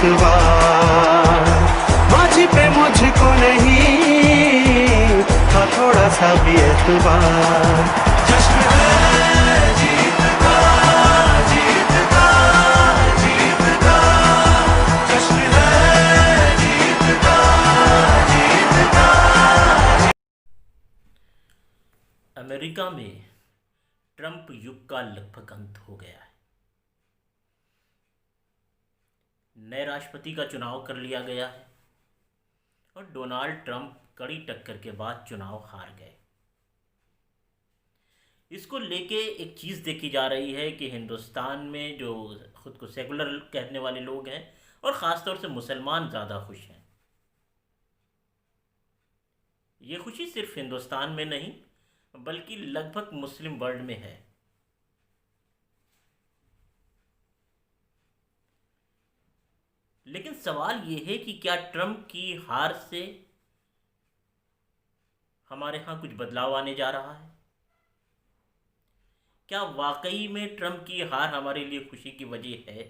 इतबार, माझी पे मुझको नहीं था थोड़ा सा भी एतबार। जश्न है जीत का, जीत का, जीत का, जश्न है जीत का, जीत का। अमेरिका में ट्रंप युग का लगभग अंत हो गया है। नए राष्ट्रपति का चुनाव कर लिया गया है और डोनाल्ड ट्रंप कड़ी टक्कर के बाद चुनाव हार गए। इसको लेके एक चीज़ देखी जा रही है कि हिंदुस्तान में जो खुद को सेकुलर कहने वाले लोग हैं और ख़ास तौर से मुसलमान ज़्यादा खुश हैं। ये खुशी सिर्फ हिंदुस्तान में नहीं बल्कि लगभग मुस्लिम वर्ल्ड में है। लेकिन सवाल ये है कि क्या ट्रंप की हार से हमारे यहाँ कुछ बदलाव आने जा रहा है? क्या वाकई में ट्रंप की हार हमारे लिए खुशी की वजह है?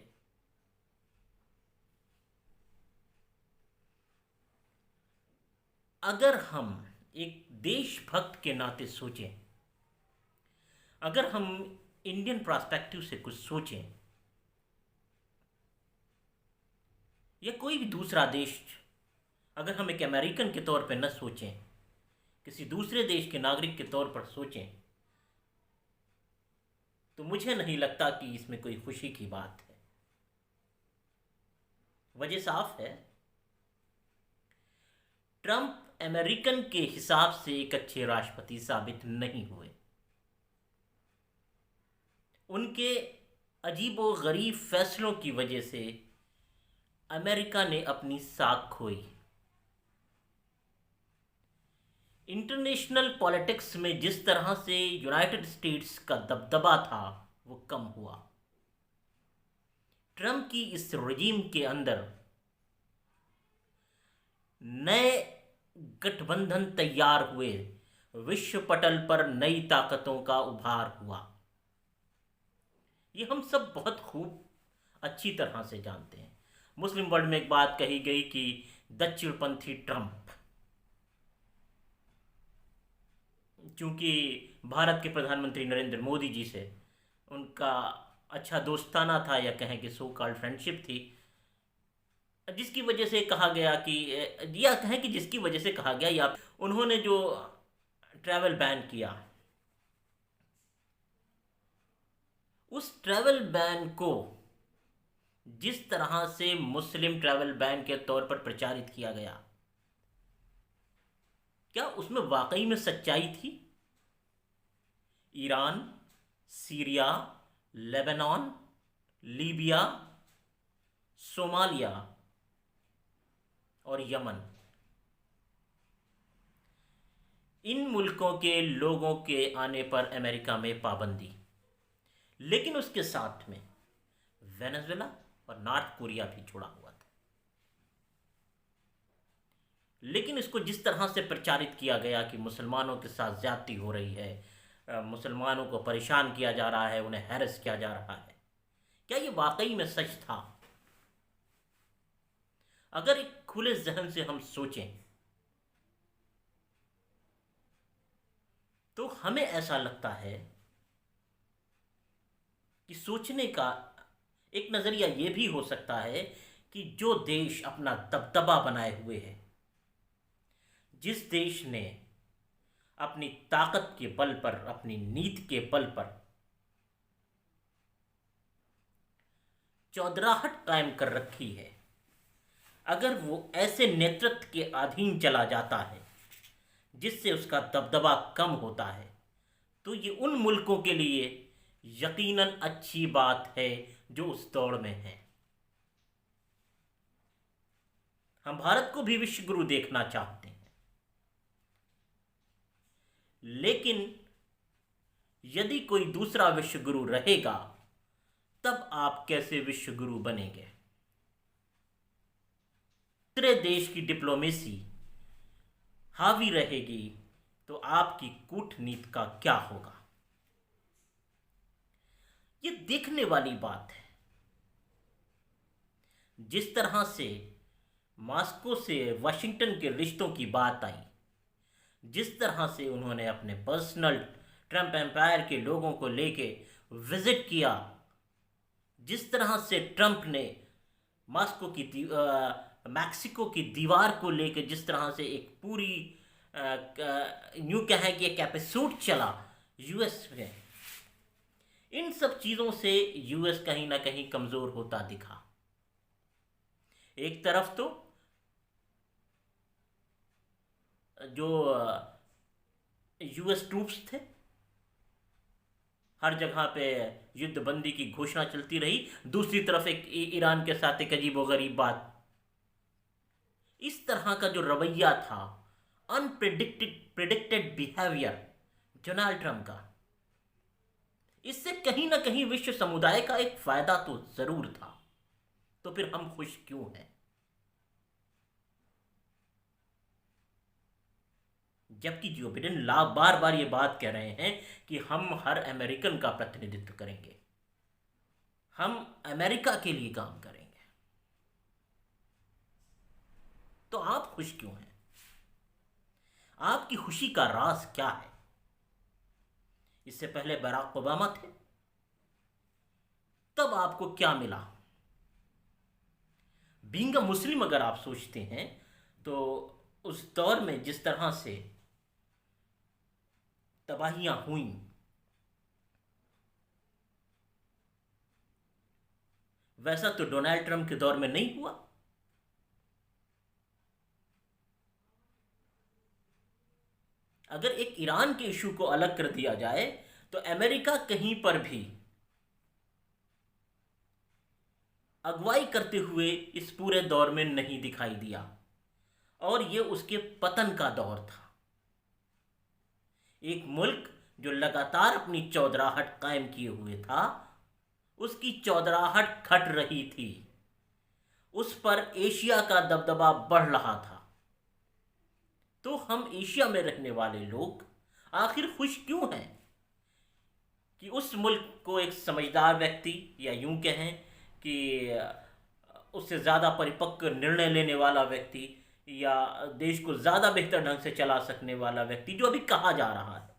अगर हम एक देशभक्त के नाते सोचें, अगर हम इंडियन पर्सपेक्टिव से कुछ सोचें या कोई भी दूसरा देश, अगर हम एक अमेरिकन के तौर पर न सोचें, किसी दूसरे देश के नागरिक के तौर पर सोचें, तो मुझे नहीं लगता कि इसमें कोई खुशी की बात है। वजह साफ है, ट्रंप अमेरिकन के हिसाब से एक अच्छे राष्ट्रपति साबित नहीं हुए। उनके अजीबोगरीब फैसलों की वजह से अमेरिका ने अपनी साख खोई। इंटरनेशनल पॉलिटिक्स में जिस तरह से यूनाइटेड स्टेट्स का दबदबा था वो कम हुआ। ट्रंप की इस रजीम के अंदर नए गठबंधन तैयार हुए, विश्व पटल पर नई ताकतों का उभार हुआ। ये हम सब बहुत खूब अच्छी तरह से जानते हैं। मुस्लिम वर्ल्ड में एक बात कही गई कि दक्षिणपंथी ट्रंप, चूंकि भारत के प्रधानमंत्री नरेंद्र मोदी जी से उनका अच्छा दोस्ताना था या कहें कि सो कॉल्ड फ्रेंडशिप थी, जिसकी वजह से कहा गया कि या कहें कि जिसकी वजह से कहा गया या उन्होंने जो ट्रैवल बैन किया, उस ट्रैवल बैन को जिस तरह से मुस्लिम ट्रैवल बैन के तौर पर प्रचारित किया गया, क्या उसमें वाकई में सच्चाई थी? Iran, Syria, Lebanon, Libya, Somalia और यमन, इन मुल्कों के लोगों के आने पर अमेरिका में पाबंदी, लेकिन उसके साथ में वेनेजुएला और नॉर्थ कोरिया भी जुड़ा हुआ था। लेकिन इसको जिस तरह से प्रचारित किया गया कि मुसलमानों के साथ ज्यादती हो रही है, मुसलमानों को परेशान किया जा रहा है, उन्हें हैरेस किया जा रहा है, क्या ये वाकई में सच था? अगर एक खुले जहन से हम सोचें तो हमें ऐसा लगता है कि सोचने का एक नजरिया यह भी हो सकता है कि जो देश अपना दबदबा बनाए हुए है, जिस देश ने अपनी ताकत के बल पर, अपनी नीति के बल पर चौधराहट कायम कर रखी है, अगर वो ऐसे नेतृत्व के अधीन चला जाता है जिससे उसका दबदबा कम होता है, तो ये उन मुल्कों के लिए यकीनन अच्छी बात है जो उस दौड़ में है। हम भारत को भी विश्व गुरु देखना चाहते हैं, लेकिन यदि कोई दूसरा विश्व गुरु रहेगा तब आप कैसे विश्व गुरु बनेंगे? दूसरे देश की डिप्लोमेसी हावी रहेगी तो आपकी कूटनीति का क्या होगा? ये देखने वाली बात है। जिस तरह से मॉस्को से वाशिंगटन के रिश्तों की बात आई, जिस तरह से उन्होंने अपने पर्सनल ट्रम्प एम्पायर के लोगों को लेके विजिट किया, जिस तरह से ट्रम्प ने मैक्सिको की दीवार को लेके जिस तरह से एक पूरी यूं कहें कि एक एपिसोड चला यूएस में, इन सब चीज़ों से यूएस कहीं ना कहीं कमज़ोर होता दिखा। एक तरफ तो जो यूएस ट्रूप्स थे, हर जगह पे युद्ध बंदी की घोषणा चलती रही, दूसरी तरफ एक ईरान के साथ एक अजीबोगरीब बात। इस तरह का जो रवैया था, प्रेडिक्टेड बिहेवियर डोनाल्ड ट्रंप का, इससे कहीं ना कहीं विश्व समुदाय का एक फायदा तो जरूर था। तो फिर हम खुश क्यों हैं? जबकि जो बिडेन बार बार ये बात कह रहे हैं कि हम हर अमेरिकन का प्रतिनिधित्व करेंगे, हम अमेरिका के लिए काम करेंगे। तो आप खुश क्यों हैं? आपकी खुशी का राज क्या है? इससे पहले बराक ओबामा थे, तब आपको क्या मिला? बीइंग अ मुस्लिम अगर आप सोचते हैं तो उस दौर में जिस तरह से तबाहियां हुई, वैसा तो डोनाल्ड ट्रंप के दौर में नहीं हुआ। अगर एक ईरान के इशू को अलग कर दिया जाए तो अमेरिका कहीं पर भी अगुवाई करते हुए इस पूरे दौर में नहीं दिखाई दिया, और ये उसके पतन का दौर था। एक मुल्क जो लगातार अपनी चौधराहट कायम किए हुए था, उसकी चौधराहट खट रही थी, उस पर एशिया का दबदबा बढ़ रहा था। तो हम एशिया में रहने वाले लोग आखिर खुश क्यों हैं कि उस मुल्क को एक समझदार व्यक्ति, या यूं कहें कि उससे ज़्यादा परिपक्व निर्णय लेने वाला व्यक्ति, या देश को ज़्यादा बेहतर ढंग से चला सकने वाला व्यक्ति, जो अभी कहा जा रहा है,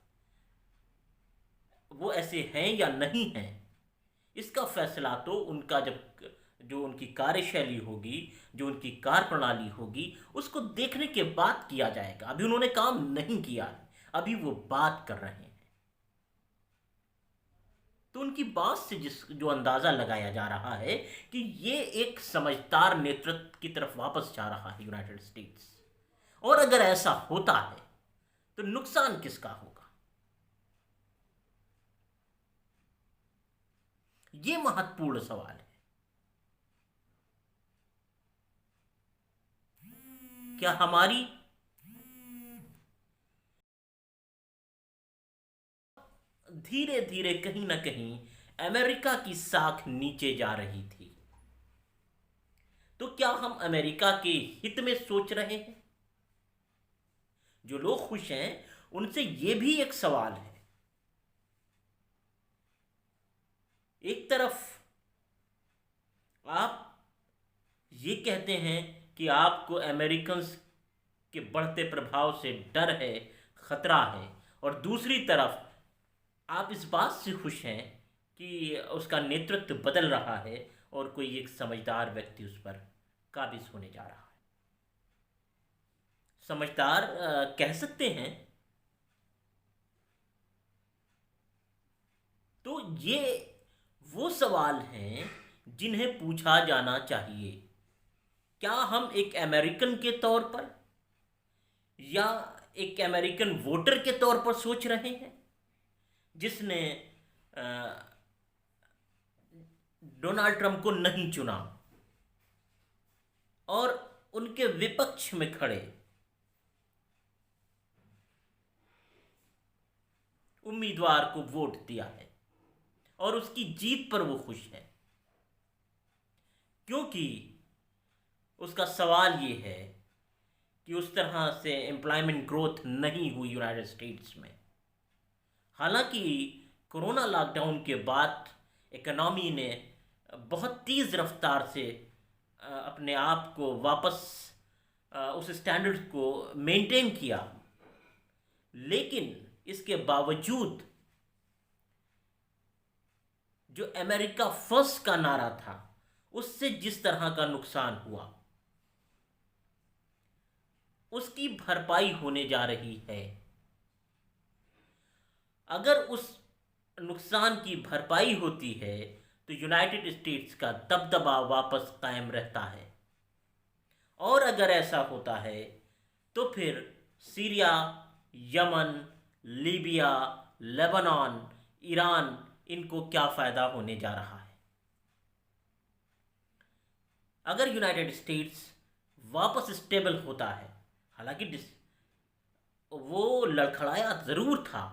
वो ऐसे हैं या नहीं हैं, इसका फैसला तो उनका जो उनकी कार्यशैली होगी, जो उनकी कार्यप्रणाली होगी, उसको देखने के बाद किया जाएगा। अभी उन्होंने काम नहीं किया है, अभी वो बात कर रहे हैं। तो उनकी बात से जो अंदाजा लगाया जा रहा है कि ये एक समझदार नेतृत्व की तरफ वापस जा रहा है यूनाइटेड स्टेट्स। और अगर ऐसा होता है तो नुकसान किसका होगा? ये महत्वपूर्ण सवाल है। क्या हमारी धीरे धीरे कहीं ना कहीं अमेरिका की साख नीचे जा रही थी? तो क्या हम अमेरिका के हित में सोच रहे हैं? जो लोग खुश हैं उनसे यह भी एक सवाल है। एक तरफ आप ये कहते हैं कि आपको अमेरिकन्स के बढ़ते प्रभाव से डर है, खतरा है, और दूसरी तरफ आप इस बात से खुश हैं कि उसका नेतृत्व बदल रहा है और कोई एक समझदार व्यक्ति उस पर काबिज होने जा रहा है। समझदार कह सकते हैं। तो ये वो सवाल हैं जिन्हें पूछा जाना चाहिए। क्या हम एक अमेरिकन के तौर पर या एक अमेरिकन वोटर के तौर पर सोच रहे हैं जिसने डोनाल्ड ट्रंप को नहीं चुना और उनके विपक्ष में खड़े उम्मीदवार को वोट दिया है और उसकी जीत पर वो खुश है? क्योंकि उसका सवाल ये है कि उस तरह से एम्प्लॉयमेंट ग्रोथ नहीं हुई यूनाइटेड स्टेट्स में। हालांकि कोरोना लॉकडाउन के बाद इकोनॉमी ने बहुत तेज़ रफ्तार से अपने आप को वापस उस स्टैंडर्ड को मेंटेन किया, लेकिन इसके बावजूद जो अमेरिका फर्स्ट का नारा था उससे जिस तरह का नुकसान हुआ उसकी भरपाई होने जा रही है। अगर उस नुकसान की भरपाई होती है तो यूनाइटेड स्टेट्स का दबदबा वापस कायम रहता है, और अगर ऐसा होता है तो फिर Syria, Yemen, Libya, Lebanon, Iran, इनको क्या फ़ायदा होने जा रहा है। अगर यूनाइटेड स्टेट्स वापस स्टेबल होता है, हालांकि वो लड़खड़ाया ज़रूर था,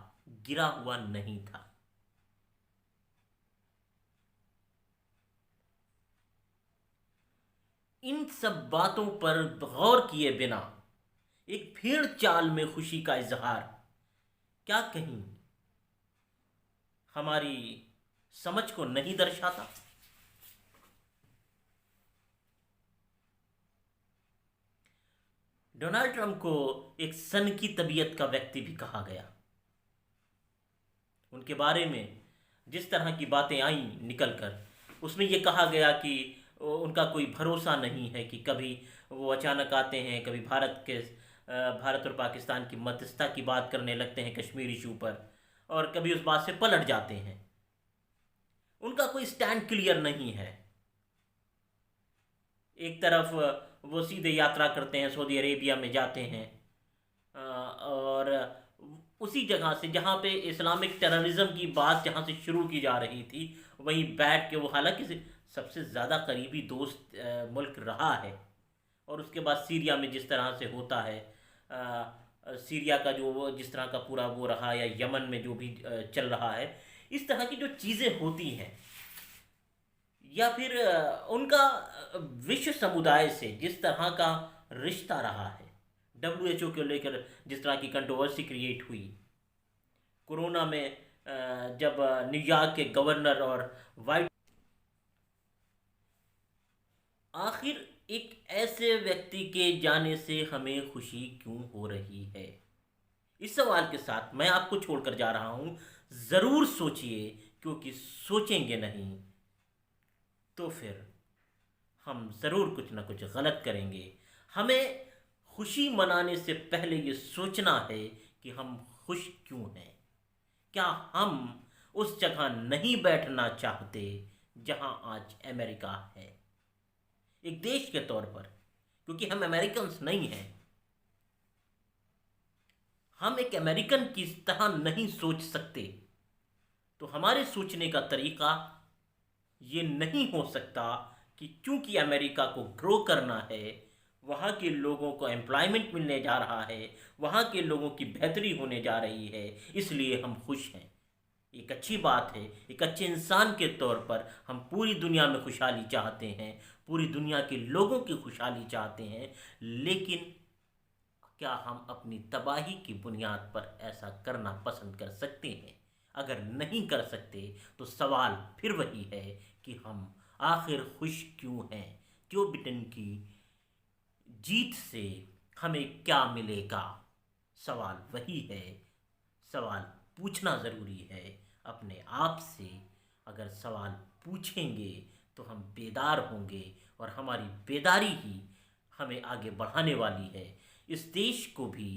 गिरा हुआ नहीं था। इन सब बातों पर गौर किए बिना एक भेड़ चाल में खुशी का इजहार क्या कहीं हमारी समझ को नहीं दर्शाता। डोनाल्ड ट्रंप को एक सनकी तबीयत का व्यक्ति भी कहा गया। उनके बारे में जिस तरह की बातें आई निकलकर, उसमें यह कहा गया कि उनका कोई भरोसा नहीं है, कि कभी वो अचानक आते हैं, कभी भारत और पाकिस्तान की मध्यस्थता की बात करने लगते हैं कश्मीर इशू पर, और कभी उस बात से पलट जाते हैं। उनका कोई स्टैंड क्लियर नहीं है। एक तरफ वो सीधे यात्रा करते हैं, सऊदी अरेबिया में जाते हैं, और उसी जगह से जहाँ पे इस्लामिक टेररिज्म की बात जहाँ से शुरू की जा रही थी, वहीं बैठ के वो, हालांकि सबसे ज़्यादा करीबी दोस्त मुल्क रहा है, और उसके बाद सीरिया में जिस तरह से होता है, सीरिया का जो जिस तरह का पूरा वो रहा, या यमन में जो भी चल रहा है, इस तरह की जो चीज़ें होती हैं, या फिर उनका विश्व समुदाय से जिस तरह का रिश्ता रहा है, WHO को लेकर जिस तरह की कंट्रोवर्सी क्रिएट हुई, कोरोना में जब न्यूयॉर्क के गवर्नर और वाइट, आखिर एक ऐसे व्यक्ति के जाने से हमें खुशी क्यों हो रही है। इस सवाल के साथ मैं आपको छोड़कर जा रहा हूं। ज़रूर सोचिए, क्योंकि सोचेंगे नहीं तो फिर हम ज़रूर कुछ ना कुछ गलत करेंगे। हमें खुशी मनाने से पहले ये सोचना है कि हम खुश क्यों हैं। क्या हम उस जगह नहीं बैठना चाहते जहां आज अमेरिका है, एक देश के तौर पर, क्योंकि हम अमेरिकन्स नहीं हैं। हम एक अमेरिकन की तरह नहीं सोच सकते, तो हमारे सोचने का तरीका ये नहीं हो सकता कि चूंकि अमेरिका को ग्रो करना है, वहाँ के लोगों को एम्प्लॉयमेंट मिलने जा रहा है, वहाँ के लोगों की बेहतरी होने जा रही है, इसलिए हम खुश हैं। एक अच्छी बात है। एक अच्छे इंसान के तौर पर हम पूरी दुनिया में खुशहाली चाहते हैं, पूरी दुनिया के लोगों की खुशहाली चाहते हैं, लेकिन क्या हम अपनी तबाही की बुनियाद पर ऐसा करना पसंद कर सकते हैं? अगर नहीं कर सकते तो सवाल फिर वही है कि हम आखिर खुश क्यों हैं? जो बिडेन की जीत से हमें क्या मिलेगा? सवाल वही है। सवाल पूछना ज़रूरी है अपने आप से। अगर सवाल पूछेंगे तो हम बेदार होंगे, और हमारी बेदारी ही हमें आगे बढ़ाने वाली है। इस देश को भी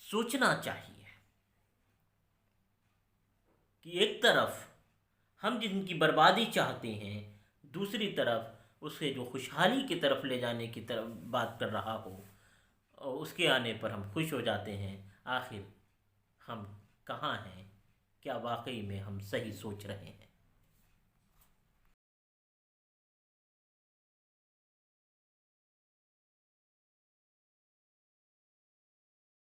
सोचना चाहिए कि एक तरफ हम जिनकी बर्बादी चाहते हैं, दूसरी तरफ उसे जो खुशहाली की तरफ ले जाने की तरफ बात कर रहा हो, और उसके आने पर हम खुश हो जाते हैं। आखिर हम कहाँ हैं? क्या वाकई में हम सही सोच रहे हैं?